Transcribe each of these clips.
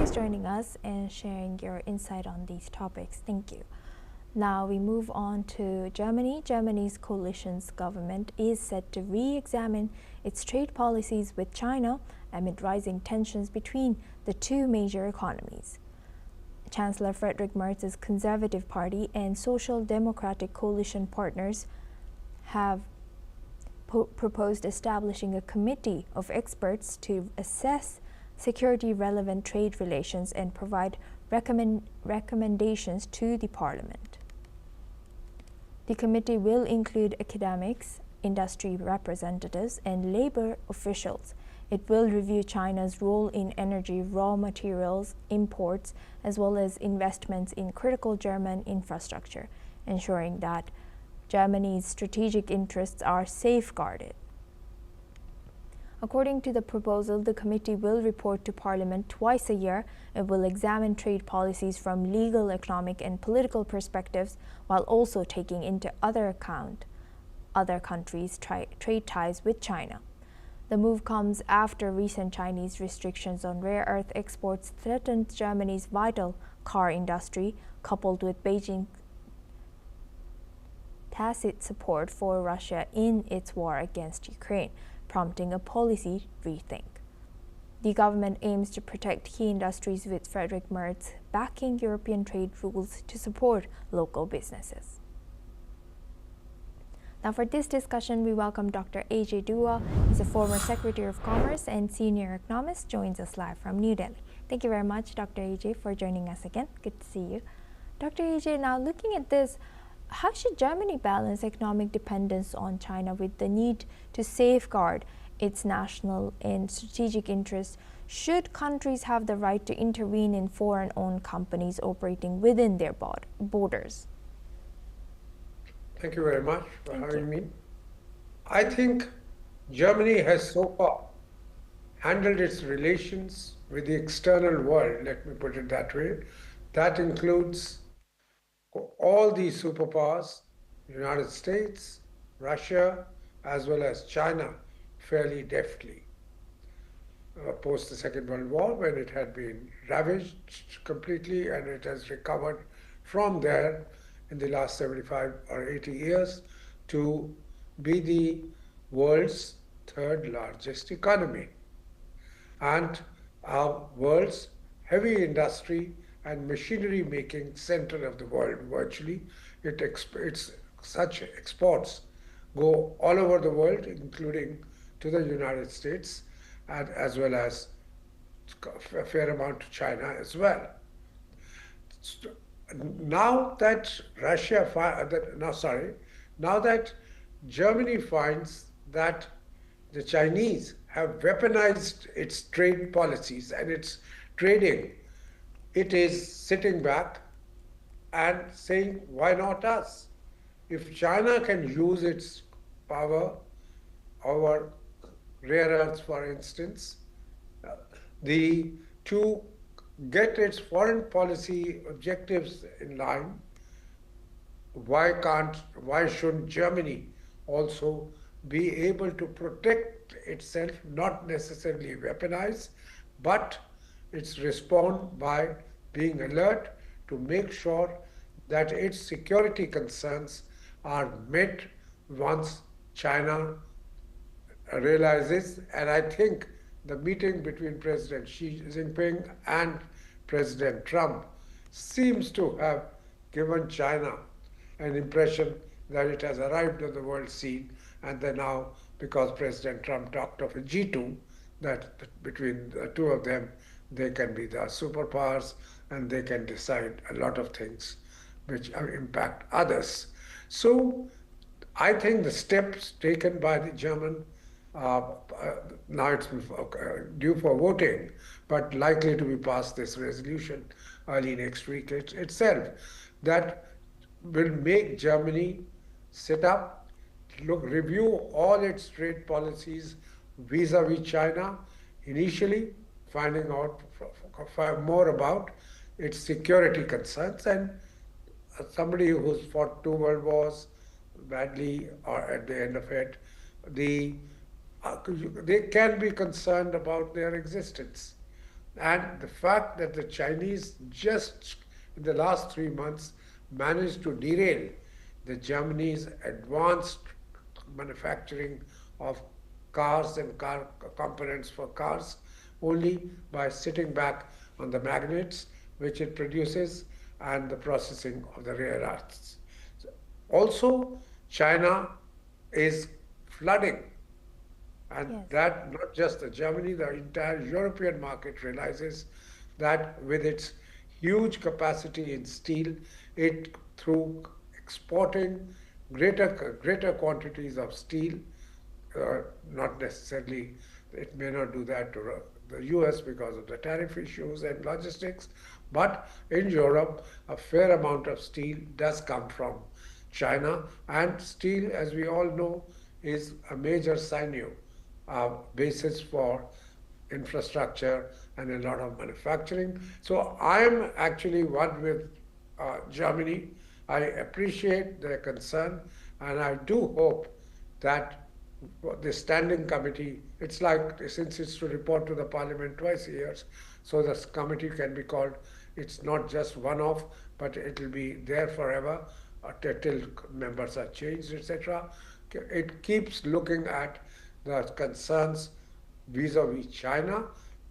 always joining us and sharing your insight on these topics. Thank you. Now we move on to Germany. Germany's coalition's government is set to re-examine its trade policies with China amid rising tensions between the two major economies. Chancellor Friedrich Merz's Conservative Party and Social Democratic coalition partners have proposed establishing a committee of experts to assess security-relevant trade relations and provide recommendations to the parliament. The committee will include academics, industry representatives, and labor officials. It will review China's role in energy, raw materials, imports, as well as investments in critical German infrastructure, ensuring that Germany's strategic interests are safeguarded. According to the proposal, the committee will report to Parliament twice a year. It will examine trade policies from legal, economic, and political perspectives, while also taking into account other countries' trade ties with China. The move comes after recent Chinese restrictions on rare earth exports threatened Germany's vital car industry, coupled with Beijing's tacit support for Russia in its war against Ukraine, prompting a policy rethink. The government aims to protect key industries, with Friedrich Merz backing European trade rules to support local businesses. Now for this discussion, we welcome Dr. AJ Dua. He's a former Secretary of Commerce and senior economist, joins us live from New Delhi. Thank you very much, Dr. AJ, for joining us again. Good to see you. Dr. AJ, now looking at this, how should Germany balance economic dependence on China with the need to safeguard its national and strategic interests? Should countries have the right to intervene in foreign-owned companies operating within their borders? Thank you very much for having me. I think Germany has so far handled its relations with the external world, let me put it that way. That includes all these superpowers, the United States, Russia, as well as China, fairly deftly. Post the Second World War, when it had been ravaged completely, and it has recovered from there in the last 75 or 80 years to be the world's third largest economy and our world's heavy industry and machinery making center of the world virtually. It's such exports go all over the world, including to the United States, and as well as a fair amount to China as well. Now that now that Germany finds that the Chinese have weaponized its trade policies and its trading, it is sitting back and saying, why not us? If China can use its power over rare earths, for instance, to get its foreign policy objectives in line, why shouldn't Germany also be able to protect itself, not necessarily weaponize, but its respond by being alert to make sure that its security concerns are met once China realizes, and I think the meeting between President Xi Jinping and President Trump seems to have given China an impression that it has arrived on the world scene, and then now, because President Trump talked of a G2, that between the two of them, they can be the superpowers and they can decide a lot of things which impact others. So I think the steps taken by the German, now it's due for voting, but likely to be passed this resolution early next week itself, that will make Germany sit up, review all its trade policies vis-a-vis China, initially finding out more about its security concerns. And somebody who's fought 2 world wars badly or at the end of it, they can be concerned about their existence. And the fact that the Chinese just in the last 3 months managed to derail the Germany's advanced manufacturing of cars and car components for cars only by sitting back on the magnets which it produces and the processing of the rare earths. Also, China is flooding, and Yes. that not just the Germany, the entire European market realizes that with its huge capacity in steel, it through exporting greater quantities of steel, not necessarily, it may not do that to the US because of the tariff issues and logistics, but in Europe, a fair amount of steel does come from China, and steel, as we all know, is a major sinew basis for infrastructure and a lot of manufacturing. So I am actually one with Germany. I appreciate their concern, and I do hope that the standing committee, it's like since it's to report to the parliament twice a year, so this committee can be called, it's not just one off, but it will be there forever till members are changed, etc. It keeps looking at the concerns vis-a-vis China.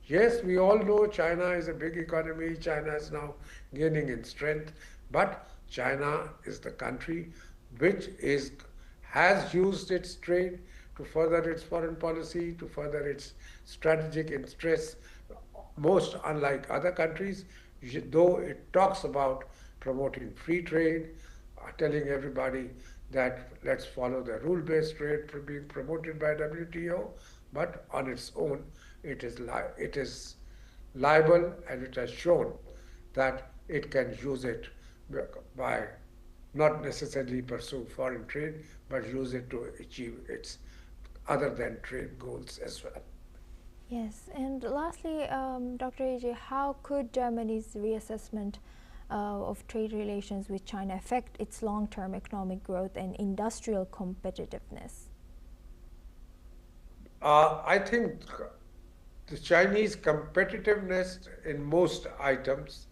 Yes, we all know China is a big economy. China is now gaining in strength, but China is the country which has used its trade to further its foreign policy, to further its strategic interests, most unlike other countries, though it talks about promoting free trade, telling everybody that let's follow the rule-based trade being promoted by WTO, but on its own, it is liable, and it has shown that it can use it by not necessarily pursue foreign trade, but use it to achieve its other than trade goals as well. Yes, and lastly, Dr. AJ, how could Germany's reassessment of trade relations with China affect its long-term economic growth and industrial competitiveness? I think the Chinese competitiveness in most items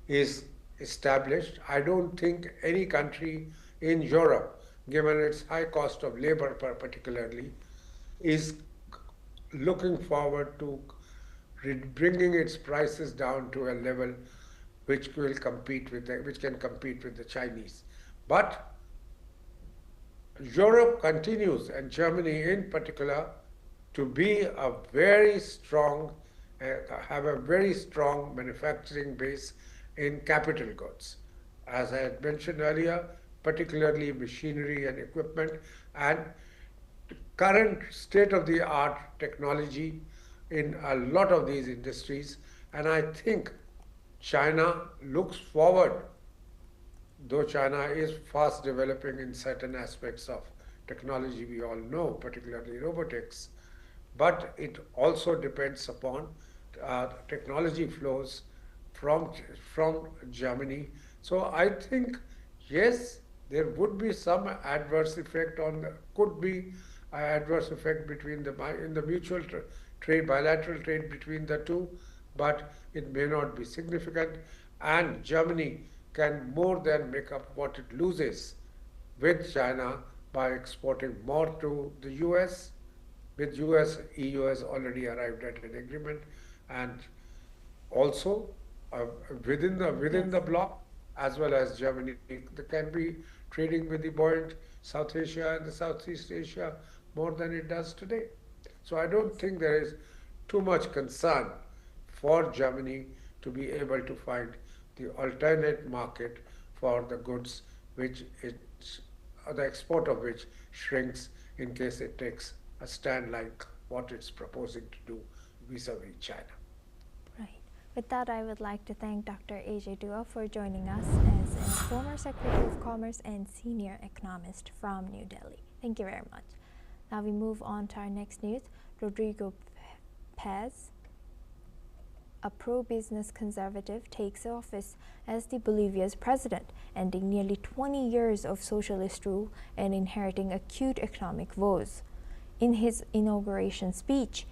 is established. I don't think any country in Europe, given its high cost of labor particularly, is looking forward to bringing its prices down to a level which which can compete with the Chinese. But Europe continues, and Germany in particular, to be a very strong, have a very strong manufacturing base in capital goods. As I had mentioned earlier, particularly machinery and equipment, and current state-of-the-art technology in a lot of these industries. And I think China looks forward, though China is fast developing in certain aspects of technology we all know, particularly robotics, but it also depends upon technology flows from Germany. So I think, yes, there would be some adverse effect could be an adverse effect between in the mutual trade, bilateral trade between the two, but it may not be significant, and Germany can more than make up what it loses with China by exporting more to the US. With US, EU has already arrived at an agreement, and also within the bloc, as well as Germany, they can be trading with the buoyant South Asia and the Southeast Asia more than it does today. So I don't think there is too much concern for Germany to be able to find the alternate market for the goods the export of which shrinks in case it takes a stand like what it's proposing to do vis-a-vis China. Right. With that, I would like to thank Dr. AJ Dua for joining us as a former Secretary of Commerce and Senior Economist from New Delhi. Thank you very much. Now we move on to our next news. Rodrigo Paz, a pro-business conservative, takes office as the Bolivia's president, ending nearly 20 years of socialist rule and inheriting acute economic woes. In his inauguration speech,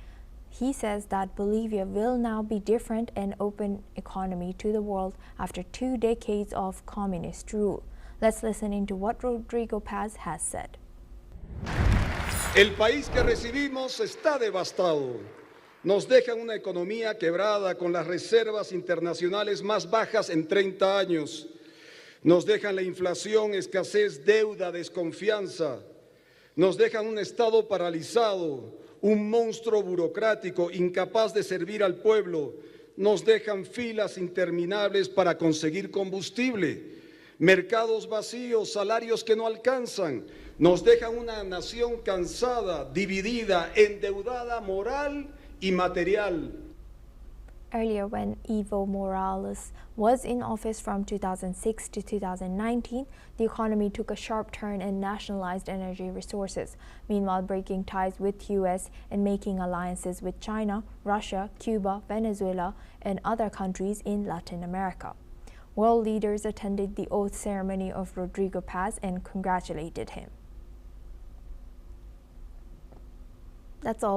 He says that Bolivia will now be different and open economy to the world after 2 decades of communist rule. Let's listen into what Rodrigo Paz has said. El país que recibimos está devastado. Nos dejan una economía quebrada con las reservas internacionales más bajas en 30 años. Nos dejan la inflación, escasez, deuda, desconfianza. Nos dejan un Estado paralizado, un monstruo burocrático incapaz de servir al pueblo. Nos dejan filas interminables para conseguir combustible, mercados vacíos, salarios que no alcanzan. Nos dejan una nación cansada, dividida, endeudada moral y material. Earlier, when Evo Morales was in office from 2006 to 2019, the economy took a sharp turn and nationalized energy resources, meanwhile breaking ties with US and making alliances with China, Russia, Cuba, Venezuela, and other countries in Latin America. World leaders attended the oath ceremony of Rodrigo Paz and congratulated him. That's all.